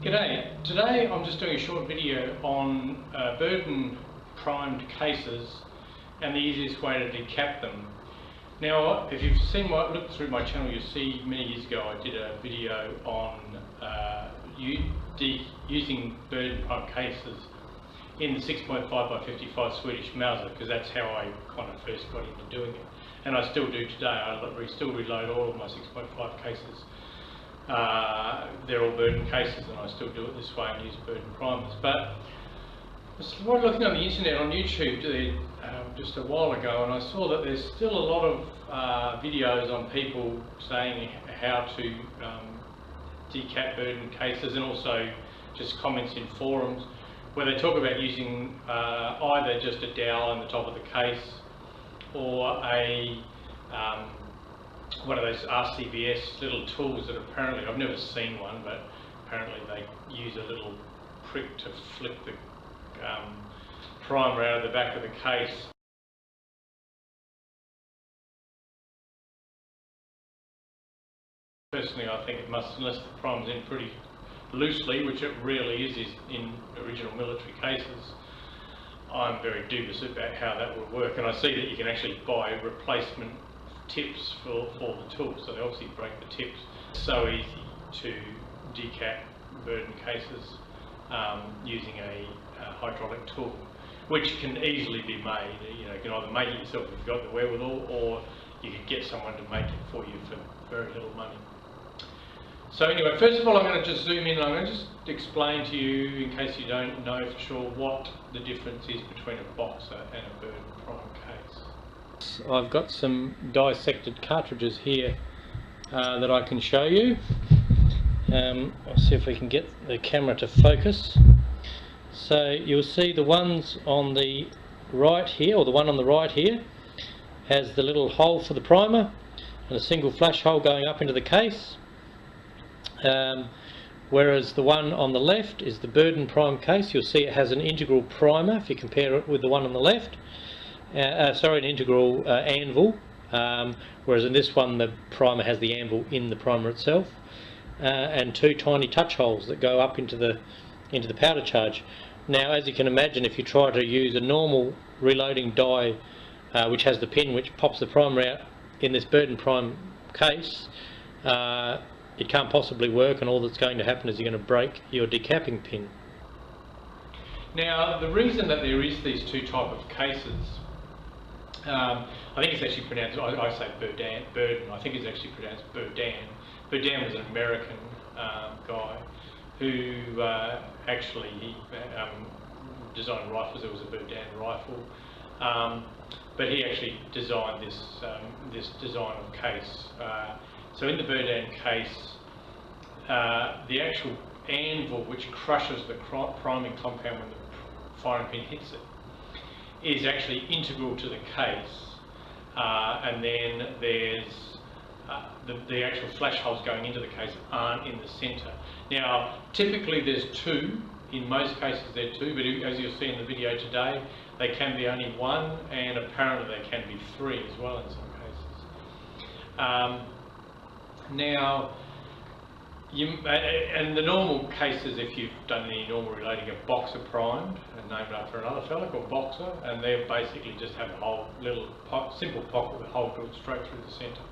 G'day, today I'm just doing a short video on Berdan primed cases and the easiest way to decap them. Now if you've looked through my channel, you'll see many years ago I did a video on using Berdan primed cases in the 6.5 by 55 Swedish Mauser, because that's how I kind of first got into doing it, and I still do today. I still reload all of my 6.5 cases. They're all Berdan cases, and I still do it this way and use Berdan primers. But I was looking on the internet, on YouTube, just a while ago, and I saw that there's still a lot of videos on people saying how to decap Berdan cases, and also just comments in forums where they talk about using either just a dowel in the top of the case or a one of those RCBS little tools that apparently, I've never seen one, but apparently they use a little prick to flick the primer out of the back of the case. Personally, I think it must, unless the primer's in pretty loosely, which it rarely is in original military cases, I'm very dubious about how that would work. And I see that you can actually buy replacement tips for the tools, so they obviously break the tips. It's so easy to decap Berdan cases using a hydraulic tool, which can easily be made. You can either make it yourself if you've got the wherewithal, or you can get someone to make it for you for very little money. So anyway, first of all, I'm going to just zoom in and I'm going to just explain to you, in case you don't know for sure, what the difference is between a boxer and a Berdan prime case. I've got some dissected cartridges here that I can show you. I'll see if we can get the camera to focus. So you'll see the ones on the right here, or the one on the right here, has the little hole for the primer and a single flash hole going up into the case. Whereas the one on the left is the Berdan prime case. You'll see it has an integral primer if you compare it with the one on the left. An integral anvil, whereas in this one the primer has the anvil in the primer itself, and two tiny touch holes that go up into the powder charge. Now, as you can imagine, if you try to use a normal reloading die which has the pin which pops the primer out in this Berdan prime case, it can't possibly work, and all that's going to happen is you're going to break your decapping pin. Now, the reason that there is these two types of cases, I think it's actually pronounced, I say Berdan, I think it's actually pronounced Berdan. Berdan was an American guy who actually designed rifles. There was a Berdan rifle, but he actually designed this design of case. So in the Berdan case, the actual anvil which crushes the priming compound when the firing pin hits it is actually integral to the case, and then there's the actual flash holes going into the case aren't in the centre. Now, typically there's two. In most cases they're two, but as you'll see in the video today, they can be only one, and apparently they can be three as well in some cases. Now, and the normal cases, if you've done any normal reloading, are boxer primed and named after another fella called Boxer, and they basically just have a whole little simple pocket with a hole drilled straight through the centre.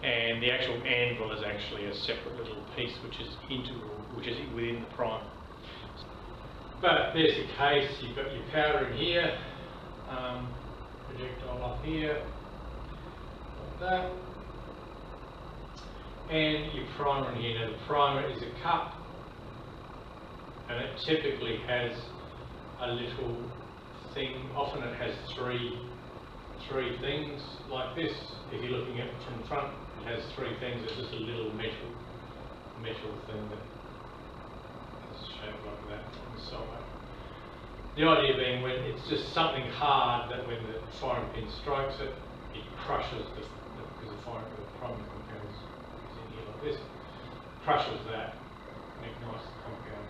And the actual anvil is actually a separate little piece which is integral, which is within the primer. But there's the case. You've got your powder in here, projectile up here, like that. And your primer in here. Now the primer is a cup, and it typically has a little thing. Often it has three things like this. If you're looking at it from the front, it has three things. It's just a little metal thing that is shaped like that on the side. The idea being, when it's just something hard, that when the firing pin strikes it, it crushes because the priming compound is in here like this, crushes that and ignites the compound.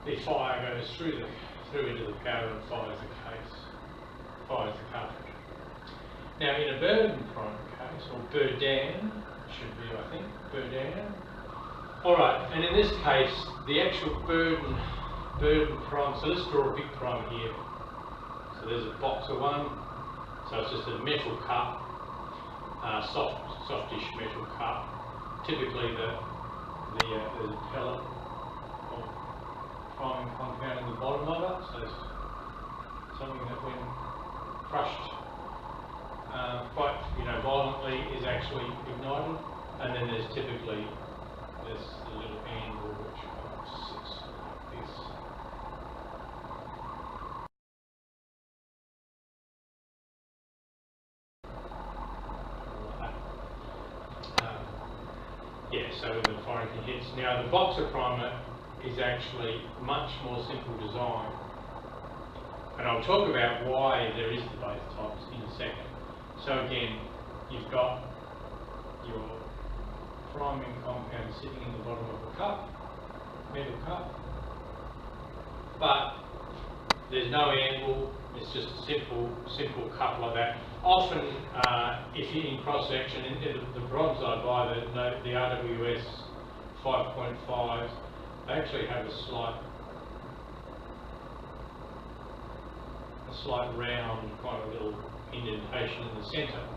The fire goes through into the powder and fires the cartridge. Now, in a Berdan prime case, or Berdan, should be, I think, Berdan, Alright, and in this case, the actual Berdan prime, so let's draw a big prime here. So there's a boxer one, so it's just a metal cup, softish metal cup. Typically there's a pellet of priming compound in the bottom of it, so it's something that when crushed quite violently is actually ignited, and then there's typically this little angle which sits like this. Yeah, so when the firing pin hits. Now the boxer primer is actually much more simple design, and I'll talk about why there is the both types in a second. So again, you've got your priming compound sitting in the bottom of the cup, metal cup, but there's no angle, it's just a simple cup like that. Often, if you're in cross-section, the bronze I buy, the RWS 5.5s, they actually have a slight round kind of little indentation in the centre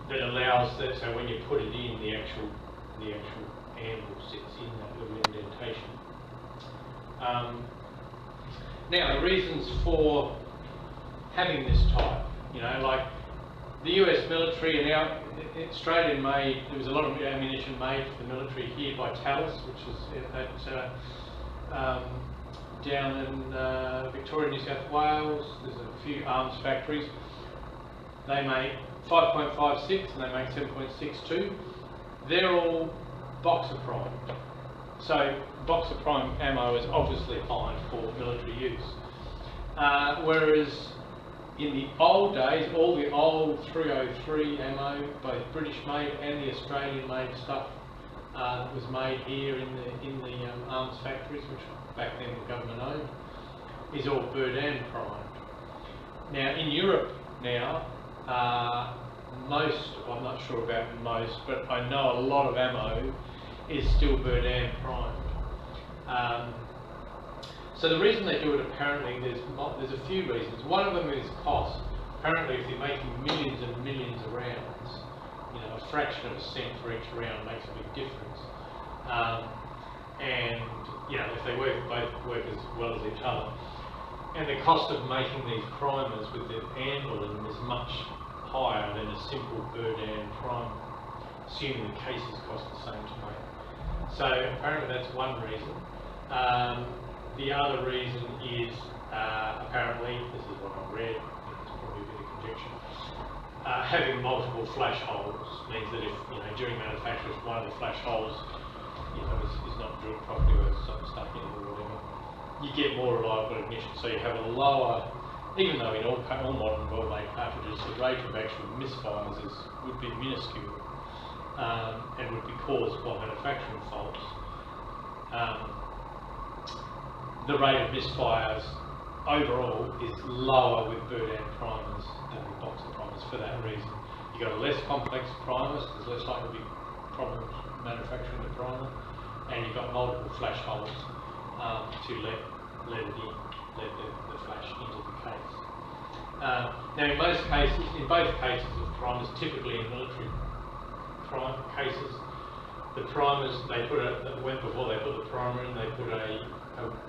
that allows that, so when you put it in, the actual anvil sits in that little indentation. Now the reasons for having this type, like the US military and our Australian made, there was a lot of ammunition made for the military here by Tallis, which is down in Victoria, New South Wales. There's a few arms factories. They make 5.56 and they make 7.62. They're all boxer primed. So boxer prime ammo is obviously fine for military use. Whereas in the old days, all the old 303 ammo, both British made and the Australian made stuff that was made here in the arms factories, which back then the government owned, is all Berdan primed. Now in Europe now, most, I'm not sure about most, but I know a lot of ammo is still Berdan primed. So the reason they do it, apparently, there's a few reasons. One of them is cost. Apparently, if you're making millions and millions of rounds, a fraction of a cent for each round makes a big difference. And if they both work as well as each other, and the cost of making these primers with the anvil in them is much higher than a simple Berdan primer, assuming the cases cost the same to make. So apparently that's one reason. The other reason is apparently, this is what I read, it's probably a bit of conjecture, having multiple flash holes means that if during manufacture one of the flash holes is not drilled properly or there's something stuck in it or whatever, you get more reliable ignition. So you have a lower, even though in all modern well-made cartridges the rate of actual misfires would be minuscule and would be caused by manufacturing faults. The rate of misfires overall is lower with Berdan primers than with boxer primers for that reason. You've got a less complex primer, so there's less likely to be problems manufacturing the primer, and you've got multiple flash holes to let the flash into the case. Now in both cases of primers, typically in military prime cases, the primers, they put before they put the primer in, they put a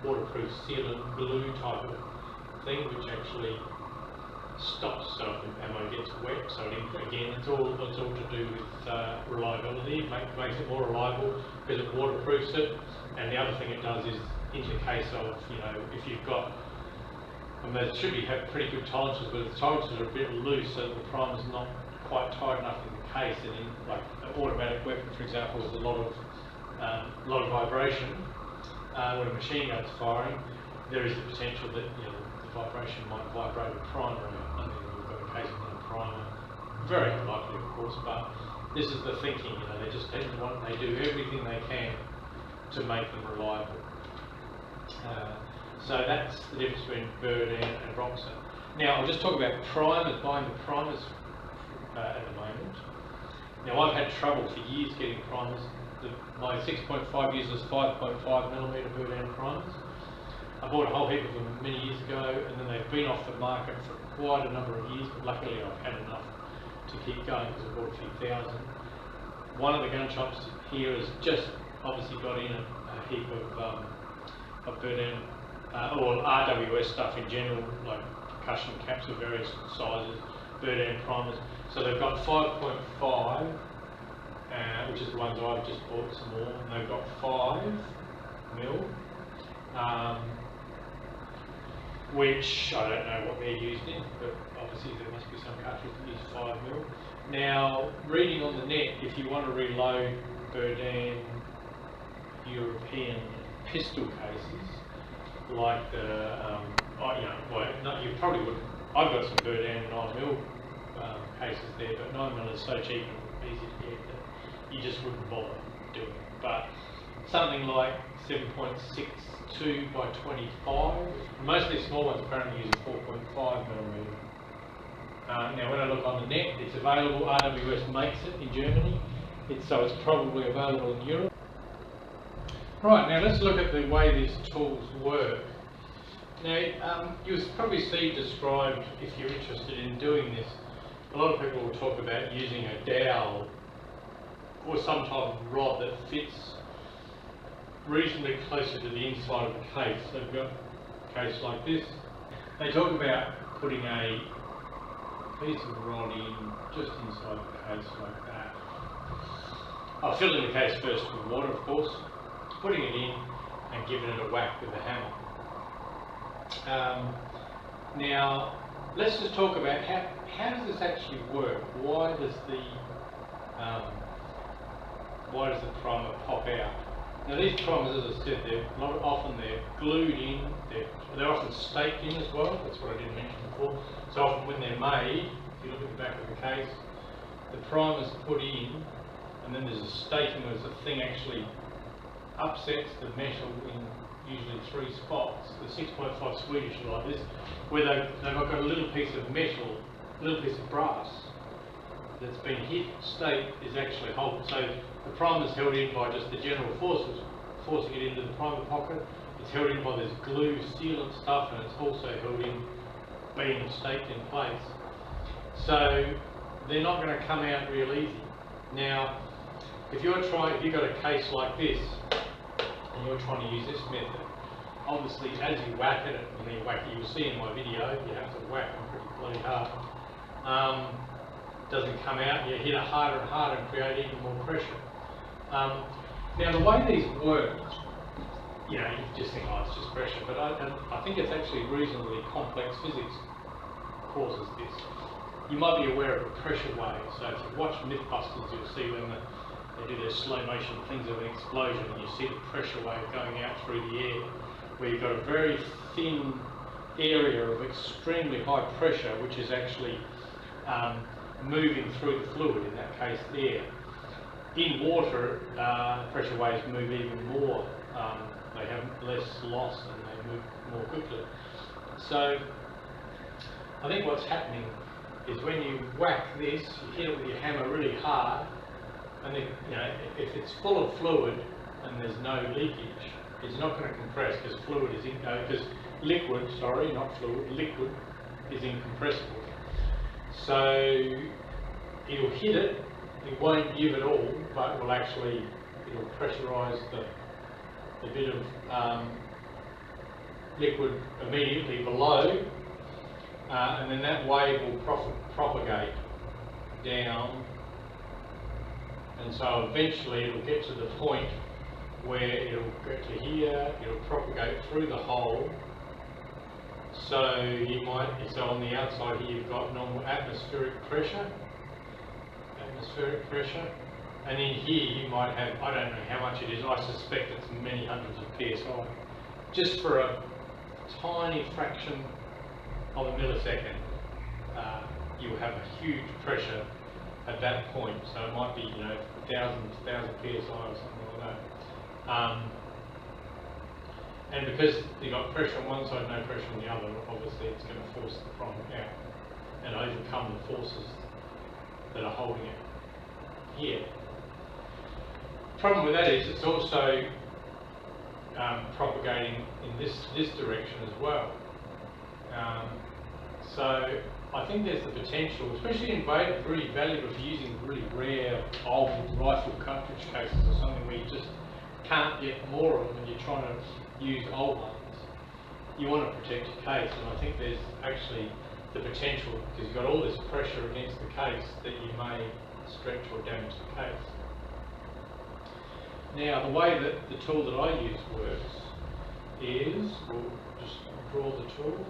waterproof sealant glue type of thing, which actually stops so if the ammo gets wet. So again, it's all to do with reliability. It makes it more reliable because it waterproofs it. And the other thing it does is, in the case of if you've got, they should have pretty good tolerances, but the tolerances are a bit loose, so the primer's not quite tight enough in the case. And in like an automatic weapon, for example, there's a lot of vibration. When a machine gun's firing, there is the potential that the vibration might vibrate a primer out. I mean, we've got a case of a primer, very unlikely, of course, but this is the thinking. They do everything they can to make them reliable. So that's the difference between Berdan and boxer. Now I'll just talk about primers, buying the primers at the moment. Now I've had trouble for years getting primers. My 6.5 uses 5.5mm Berdan primers. I bought a whole heap of them many years ago, and then they've been off the market for quite a number of years, but luckily I've had enough to keep going because I bought a few thousand. One of the gun shops here has just obviously got in a heap of Berdan, or RWS stuff in general, like percussion caps of various sizes, Berdan primers. So they've got 5.5, which is the ones I've just bought some more, and they've got 5mm. Which I don't know what they're used in, but obviously there must be some cartridge that use 5mm. Now, reading on the net, if you want to reload Berdan European pistol cases, like the, you probably wouldn't. I've got some Berdan 9mm cases there, but 9mm is so cheap and easy to get that you just wouldn't bother doing it. But something like 7.62 by 25. Most of these small ones apparently use 4.5mm. Now when I look on the net, it's available, RWS makes it in Germany, so it's probably available in Europe. Right, now let's look at the way these tools work. Now you'll probably see described, if you're interested in doing this, a lot of people will talk about using a dowel or some type of rod that fits reasonably closer to the inside of the case. So they've got a case like this. They talk about putting a piece of rod in just inside the case like that. I'll fill in the case first with water, of course, putting it in and giving it a whack with a hammer. Now, let's just talk about how does this actually work? Why does the primer pop out? Now these primers, as I said, they're glued in, they're often staked in as well. That's what I didn't mention before. So often when they're made, if you look at the back of the case, the primer's put in, and then there's a staking where the thing actually upsets the metal in usually 3 spots. The 6.5 Swedish are like this, where they've got a little piece of metal, a little piece of brass that's been hit. Stake is actually held, so the primer's held in by just the general forces forcing it into the primer pocket. It's held in by this glue sealant stuff, and it's also held in being staked in place. So they're not going to come out real easy. Now, if you've got a case like this and you're trying to use this method, obviously as you whack at it, you'll see in my video, you have to whack them pretty bloody hard. Doesn't come out, you hit it harder and harder and create even more pressure. Now the way these work, you just think, oh, it's just pressure, but I think it's actually reasonably complex physics causes this. You might be aware of a pressure wave, so if you watch Mythbusters, you'll see when they do their slow motion things of an explosion, and you see the pressure wave going out through the air, where you've got a very thin area of extremely high pressure, which is actually moving through the fluid, in that case air. In water, pressure waves move even more. They have less loss and they move more quickly. So I think what's happening is when you whack this, you hit it with your hammer really hard, and then, if it's full of fluid and there's no leakage, it's not going to compress because liquid is incompressible. So it'll hit it, it won't give it all, but it'll pressurise the bit of liquid immediately below, and then that wave will propagate down, and so eventually it'll get to the point where it'll get to here, it'll propagate through the hole. So on the outside here you've got normal atmospheric pressure, and in here you might have, I don't know how much it is, I suspect it's many hundreds of psi. Just for a tiny fraction of a millisecond, you will have a huge pressure at that point. So it might be, 1,000 psi or something like that. And because you've got pressure on one side, no pressure on the other, obviously it's going to force the primer out and overcome the forces that are holding it. here. Problem with that is it's also propagating in this direction as well. So I think there's the potential, especially in really valuable if you're using really rare old rifle cartridge cases or something where you just can't get more of them and you're trying to use old ones. You want to protect your case, and I think there's actually the potential, because you've got all this pressure against the case, that you may stretch or damage the case. Now, the way that the tool that I use works is, we'll just draw the tool.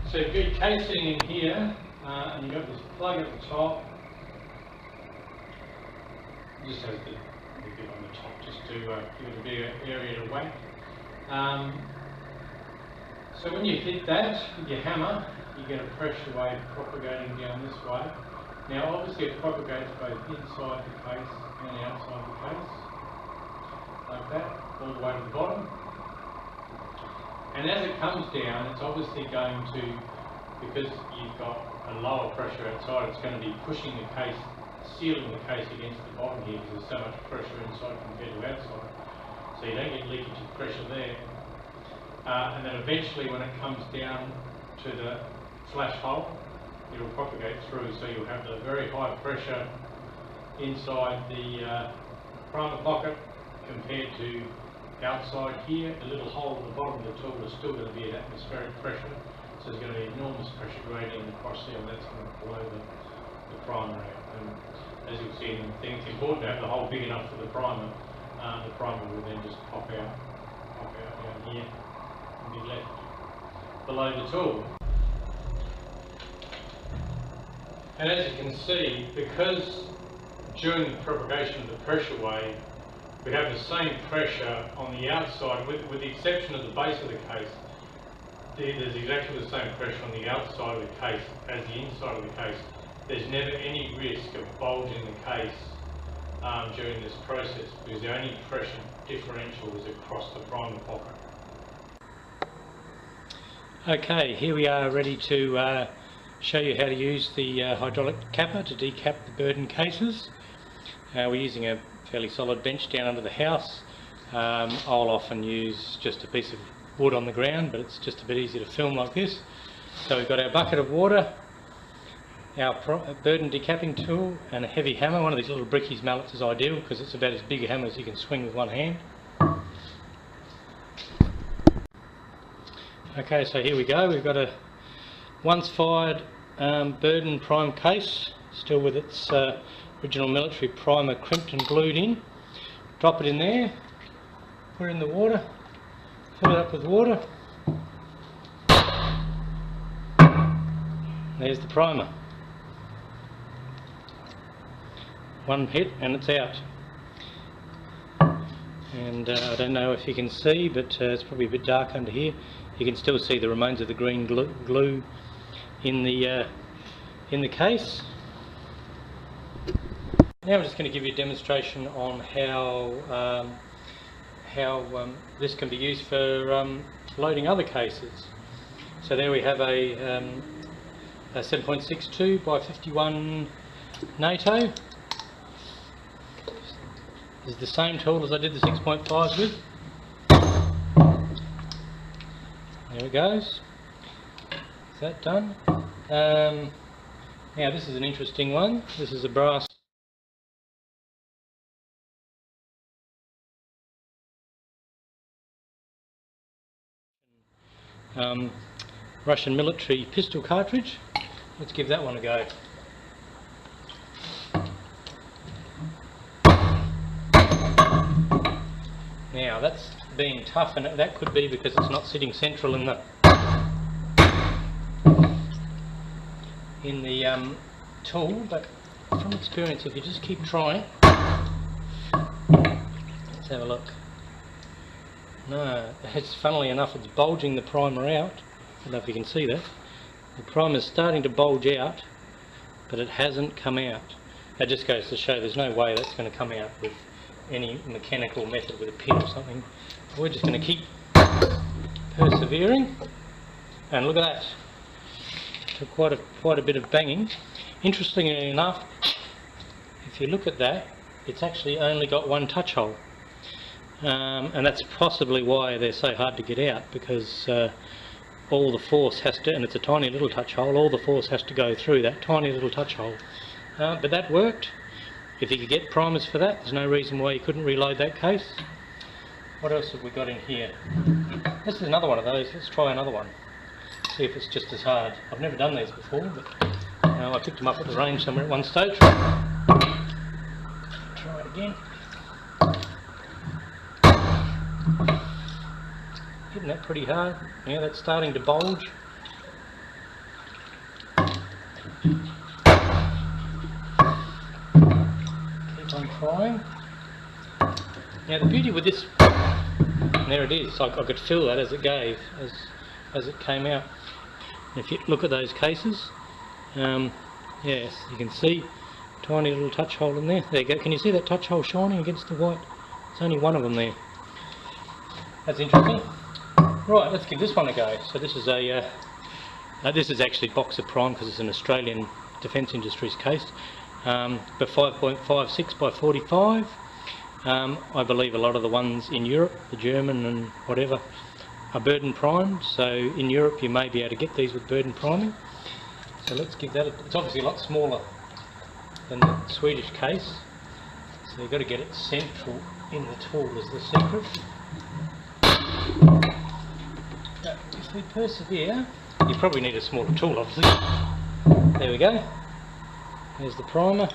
So you've got your case sitting in here, and you've got this plug at the top. It just has the bit on the top just to give it a bigger area to whack. So when you hit that with your hammer, you get a pressure wave propagating down this way. Now obviously it propagates both inside the case and outside the case, like that, all the way to the bottom. And as it comes down, it's obviously going to, because you've got a lower pressure outside, it's going to be pushing the case, sealing the case against the bottom here because there's so much pressure inside compared to outside. So you don't get leakage of pressure there. And then eventually when it comes down to the flash hole, it'll propagate through, so you'll have the very high pressure inside the primer pocket compared to outside here. The little hole at the bottom of the tool is still going to be at atmospheric pressure, so there's going to be enormous pressure gradient across there, and that's going to blow the primer out. And as you'll see in the thing, it's important to have the hole big enough for the primer. The primer will then just pop out down here and be left below the tool. And as you can see, because during the propagation of the pressure wave, we have the same pressure on the outside, with the exception of the base of the case. There's exactly the same pressure on the outside of the case as the inside of the case. There's never any risk of bulging the case during this process, because the only pressure differential is across the primer pocket. Okay, here we are ready to show you how to use the hydraulic capper to decap the Berdan cases. We're using a fairly solid bench down under the house. I'll often use just a piece of wood on the ground, but it's just a bit easier to film like this. So we've got our bucket of water, our Berdan decapping tool, and a heavy hammer. One of these little brickies mallets is ideal because it's about as big a hammer as you can swing with one hand. Okay, so here we go. We've got a once fired Berdan prime case, still with its original military primer crimped and glued in. Drop it in there, put it in the water, fill it up with water. There's the primer. One hit and it's out. And I don't know if you can see, but it's probably a bit dark under here. You can still see the remains of the green glue in the case. Now I'm just going to give you a demonstration on how this can be used for loading other cases. So there we have a 7.62 by 51 NATO. This is the same tool as I did the 6.5s with. There it goes. Is that done? Now this is an interesting one. This is a brass Russian military pistol cartridge. Let's give that one a go. Now that's being tough, and that could be because it's not sitting central in the tool, but from experience, if you just keep trying. Let's have a look. No, it's, funnily enough, it's bulging the primer out. I don't know if you can see that. The primer's starting to bulge out, but it hasn't come out. That just goes to show there's no way that's going to come out with any mechanical method with a pin or something. We're just going to keep persevering. And look at that. Took quite a bit of banging. Interestingly enough, if you look at that, it's actually only got one touch hole. And that's possibly why they're so hard to get out, because all the force has to, and it's a tiny little touch hole, all the force has to go through that tiny little touch hole. But that worked. If you could get primers for that, there's no reason why you couldn't reload that case. What else have we got in here? This is another one of those. Let's try another one. See if it's just as hard. I've never done these before, but I picked them up at the range somewhere at one stage. Try it again. Hitting that pretty hard. Yeah, that's starting to bulge. Keep on trying. Now the beauty with this, and there it is, I could feel that as it gave, as it came out. And if you look at those cases, yes, you can see tiny little touch hole in there. There you go. Can you see that touch hole shining against the white? There's only one of them there. That's interesting. Right, let's give this one a go. So this is a this is actually Boxer Prime because it's an Australian Defence Industries case, but 5.56 by 45. I believe a lot of the ones in Europe, the German and whatever, are Berdan primed. So in Europe you may be able to get these with Berdan priming. So let's give that it's obviously a lot smaller than the Swedish case, so you've got to get it central in the tool is the secret. But if we persevere, you probably need a smaller tool obviously. There we go. There's the primer.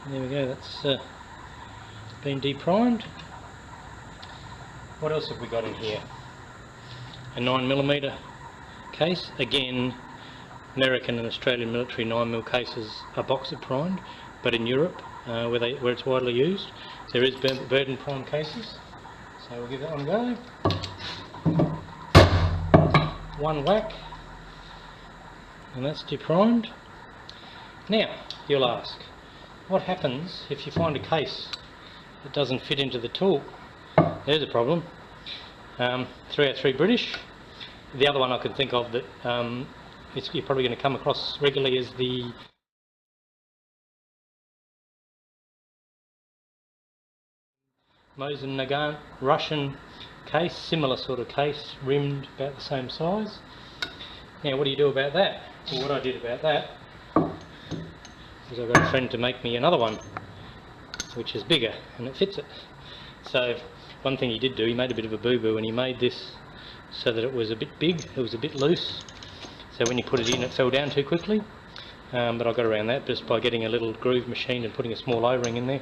There we go, that's been deprimed. What else have we got in here? A 9mm case. Again, American and Australian military 9mm cases are Boxer primed, but in Europe, where it's widely used, there is Berdan prime cases. So we'll give that one a go. One whack, and that's deprimed. Now, you'll ask, what happens if you find a case that doesn't fit into the tool? There's a problem. 303 British. The other one I can think of that you're probably going to come across regularly is the Mosin Nagant Russian case, similar sort of case, rimmed about the same size. Now what do you do about that? Well, what I did about that is I got a friend to make me another one which is bigger and it fits it. So one thing he did do, he made a bit of a boo-boo and he made this so that it was a bit big, it was a bit loose, so when you put it in it fell down too quickly, but I got around that just by getting a little groove machine and putting a small O-ring in there,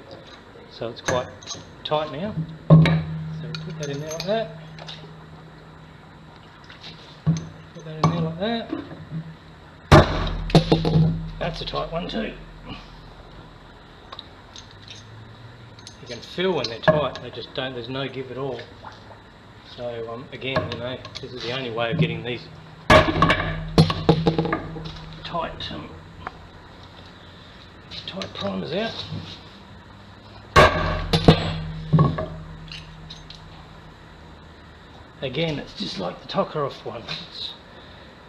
so it's quite tight now. So we'll put that in there like that, put that in there like that. That's a tight one too. You can feel when they're tight, they just don't, there's no give at all. So again, you know, this is the only way of getting these tight primers out. Again, it's just like the Tokarev one.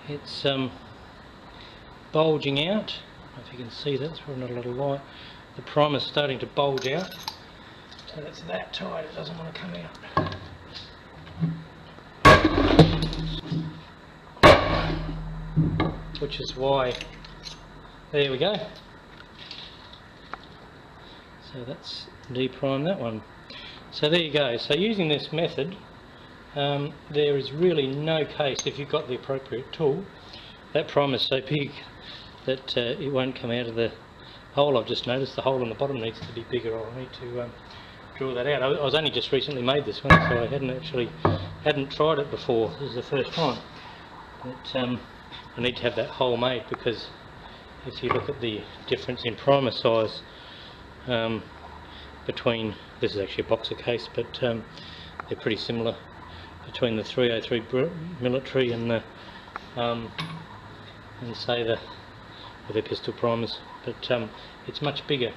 It's bulging out. I don't know if you can see that, it's probably not a little light. The primer's starting to bulge out. So it's that tight, it doesn't want to come out. Which is why, there we go. So that's deprime that one. So there you go. So using this method, there is really no case, if you've got the appropriate tool, that primer is so big that it won't come out of the hole. I've just noticed the hole on the bottom needs to be bigger. I'll need to draw that out. I was only just recently made this one, so I hadn't tried it before. This is the first time. But I need to have that hole made, because if you look at the difference in primer size between, this is actually a Boxer case, but they're pretty similar between the 303 military and the and say the with their pistol primers, but it's much bigger.